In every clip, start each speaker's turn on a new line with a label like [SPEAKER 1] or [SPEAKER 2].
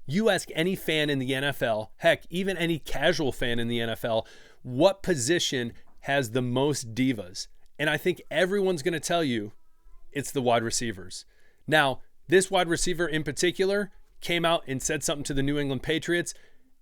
[SPEAKER 1] You ask any fan in the NFL, heck, even any casual fan in the NFL, what position has the most divas? And I think everyone's going to tell you it's the wide receivers. Now, this wide receiver in particular came out and said something to the New England Patriots,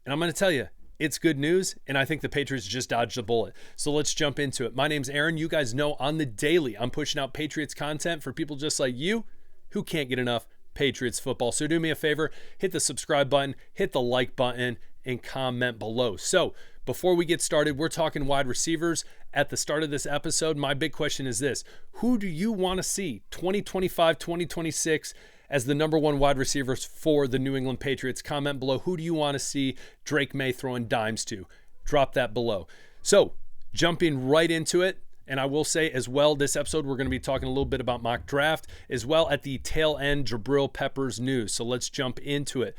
[SPEAKER 1] and I'm going to tell you, it's good news, and I think the Patriots just dodged a bullet. So let's jump into it. My name's Aaron. You guys know on the daily, I'm pushing out Patriots content for people just like you who can't get enough Patriots football. So do me a favor, hit the subscribe button, hit the like button, and comment below. So before we get started, we're talking wide receivers. At the start of this episode, my big question is this: who do you want to see 2025, 2026 as the number one wide receivers for the New England Patriots? Comment below. Who do you want to see Drake May throwing dimes to? Drop that below. So jumping right into it, and I will say as well, this episode we're going to be talking a little bit about mock draft as well at the tail end Jabriel Peppers news. So let's jump into it.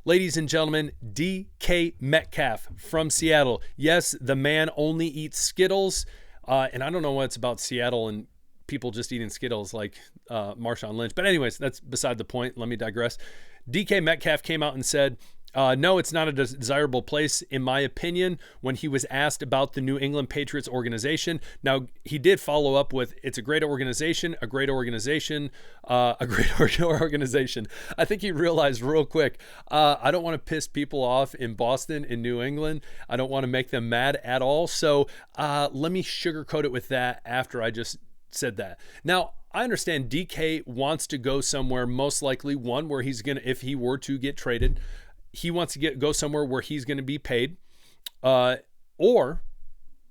[SPEAKER 1] Ladies and gentlemen, DK Metcalf from Seattle. Yes, the man only eats Skittles. And I don't know what's about Seattle and people just eating Skittles like Marshawn Lynch. But anyways, that's beside the point. Let me digress. DK Metcalf came out and said, no, it's not a desirable place, in my opinion, when he was asked about the New England Patriots organization. Now, he did follow up with, it's a great organization, a great organization, a great organization. I think he realized real quick, I don't want to piss people off in Boston, in New England. I don't want to make them mad at all. So let me sugarcoat it with that after I just said that. Now, I understand DK wants to go somewhere, most likely one where he's going to, if he were to get traded, he wants to go somewhere where he's going to be paid, or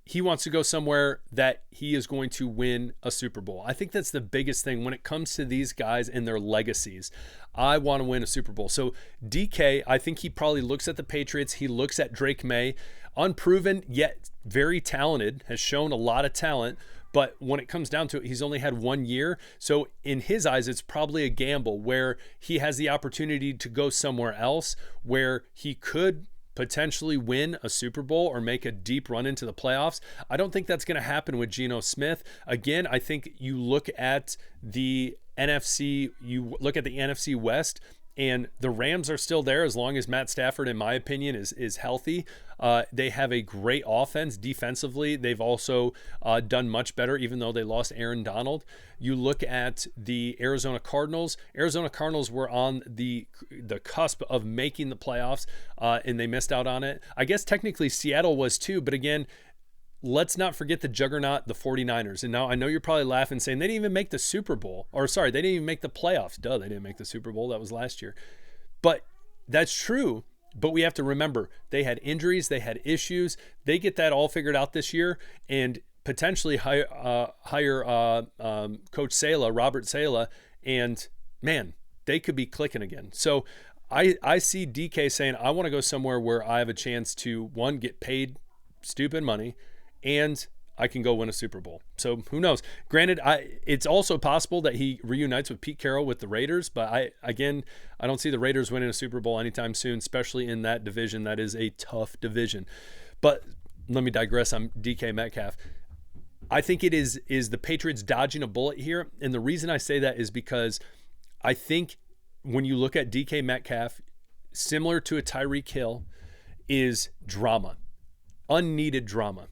[SPEAKER 1] he wants to go somewhere that he is going to win a Super Bowl. I think that's the biggest thing when it comes to these guys and their legacies. I want to win a Super Bowl. So DK, I think he probably looks at the Patriots. He looks at Drake May, unproven yet very talented, has shown a lot of talent. But when it comes down to it, he's only had 1 year. So in his eyes, it's probably a gamble where he has the opportunity to go somewhere else where he could potentially win a Super Bowl or make a deep run into the playoffs. I don't think that's going to happen with Geno Smith. Again, I think you look at the NFC West, and the Rams are still there as long as Matt Stafford, in my opinion, is healthy. They have a great offense defensively. They've also done much better, even though they lost Aaron Donald. You look at the Arizona Cardinals. Arizona Cardinals were on the cusp of making the playoffs, and they missed out on it. I guess technically Seattle was too, but again, let's not forget the juggernaut, the 49ers. And now I know you're probably laughing saying they didn't even make the Super Bowl. Or sorry, they didn't even make the playoffs. Duh, they didn't make the Super Bowl. That was last year. But that's true. But we have to remember, they had injuries, they had issues. They get that all figured out this year and potentially hire Coach Saleh, Robert Saleh, and man, they could be clicking again. So I see DK saying, I want to go somewhere where I have a chance to, one, get paid stupid money, and I can go win a Super Bowl. So who knows? Granted, it's also possible that he reunites with Pete Carroll with the Raiders, but I don't see the Raiders winning a Super Bowl anytime soon, especially in that division. That is a tough division. But let me digress on DK Metcalf. I think it is the Patriots dodging a bullet here, and the reason I say that is because I think when you look at DK Metcalf, similar to a Tyreek Hill, is drama. Unneeded drama.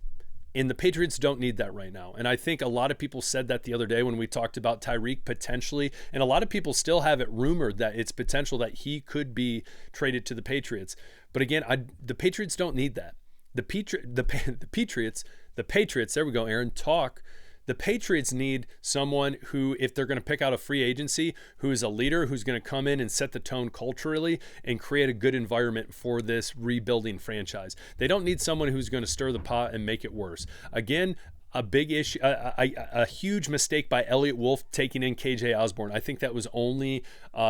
[SPEAKER 1] And the Patriots don't need that right now. And I think a lot of people said that the other day when we talked about Tyreek potentially. And a lot of people still have it rumored that it's potential that he could be traded to the Patriots. But again, the Patriots don't need that. The Patriots, there we go, Aaron, talk. The Patriots need someone who, if they're going to pick out a free agency, who is a leader, who's going to come in and set the tone culturally and create a good environment for this rebuilding franchise. They don't need someone who's going to stir the pot and make it worse. Again, a big issue, a huge mistake by Elliott Wolf taking in KJ Osborne. I think that was only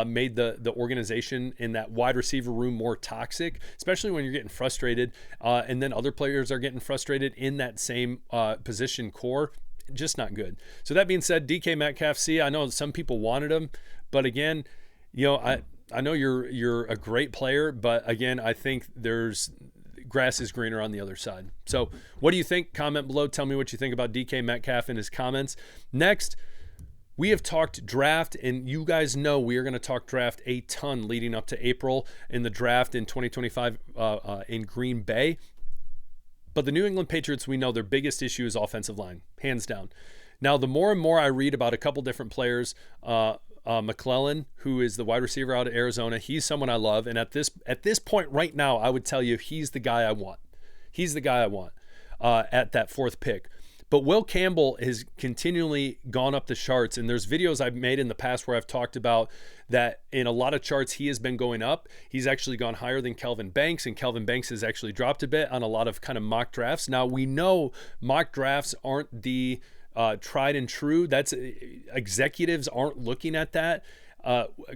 [SPEAKER 1] made the organization in that wide receiver room more toxic, especially when you're getting frustrated, and then other players are getting frustrated in that same position core. Just not good. So that being said, DK Metcalf, I know some people wanted him, but again, I know you're a great player, but again, I think there's grass is greener on the other side. So what do you think? Comment below. Tell me what you think about DK Metcalf and his comments. Next, We have talked draft, and you guys know we are going to talk draft a ton leading up to April in the draft in 2025 in Green Bay. But the New England Patriots, we know their biggest issue is offensive line, hands down. Now, the more and more I read about a couple different players, McClellan, who is the wide receiver out of Arizona, he's someone I love. And at this point right now, I would tell you he's the guy I want. He's the guy I want at that 4th pick. But Will Campbell has continually gone up the charts, and there's videos I've made in the past where I've talked about that in a lot of charts he has been going up. He's actually gone higher than Kelvin Banks, and Kelvin Banks has actually dropped a bit on a lot of kind of mock drafts. Now, we know mock drafts aren't the tried and true. That's executives aren't looking at that.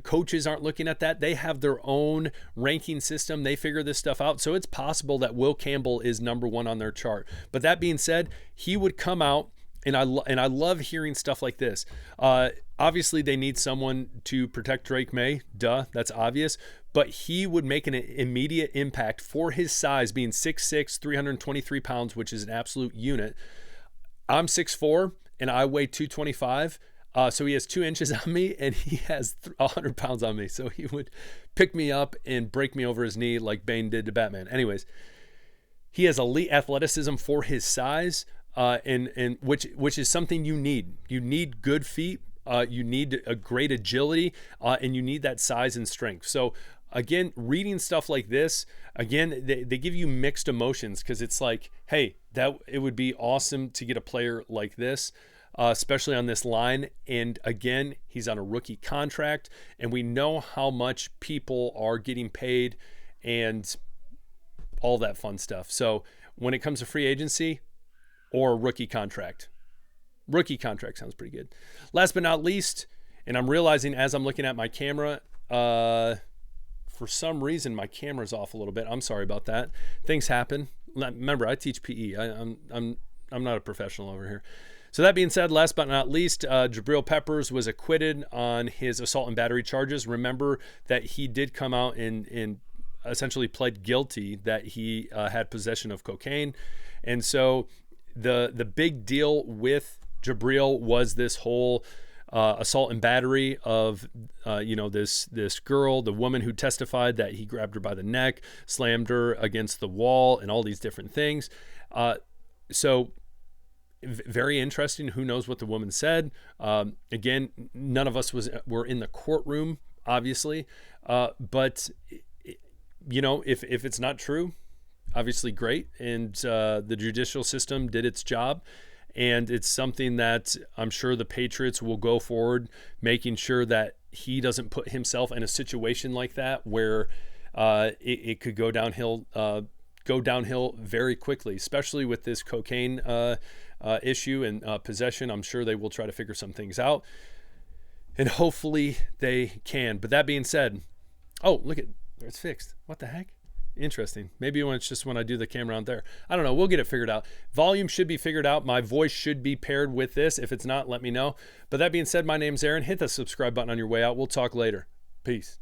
[SPEAKER 1] Coaches aren't looking at that. They have their own ranking system. They figure this stuff out. So it's possible that Will Campbell is number 1 on their chart. But that being said, he would come out, and I love hearing stuff like this. Obviously, they need someone to protect Drake May. Duh, that's obvious. But he would make an immediate impact for his size, being 6'6", 323 pounds, which is an absolute unit. I'm 6'4", and I weigh 225. So he has 2 inches on me, and he has 100 pounds on me. So he would pick me up and break me over his knee like Bane did to Batman. Anyways, he has elite athleticism for his size, and which is something you need. You need good feet. You need a great agility, and you need that size and strength. So again, reading stuff like this, again, they give you mixed emotions, because it's like, hey, that it would be awesome to get a player like this. Especially on this line. And again, he's on a rookie contract, and we know how much people are getting paid and all that fun stuff. So when it comes to free agency or rookie contract sounds pretty good. Last but not least, and I'm realizing as I'm looking at my camera, for some reason my camera's off a little bit. I'm sorry about that. Things happen. Remember, I teach PE. I'm not a professional over here. So that being said, last but not least, Jabriel Peppers was acquitted on his assault and battery charges. Remember that he did come out and essentially pled guilty that he had possession of cocaine. And so the big deal with Jabriel was this whole assault and battery of this girl, the woman who testified that he grabbed her by the neck, slammed her against the wall, and all these different things. So very interesting. Who knows what the woman said? Again, none of us were in the courtroom, obviously. But if it's not true, obviously great. And the judicial system did its job. And it's something that I'm sure the Patriots will go forward, making sure that he doesn't put himself in a situation like that where it could go downhill very quickly, especially with this cocaine issue and possession. I'm sure they will try to figure some things out, and hopefully they can. But that being said, oh, look at it's fixed. What the heck? Interesting. Maybe when it's just when I do the camera out there. I don't know. We'll get it figured out. Volume should be figured out. My voice should be paired with this. If it's not, let me know. But that being said, my name's Aaron. Hit the subscribe button on your way out. We'll talk later. Peace.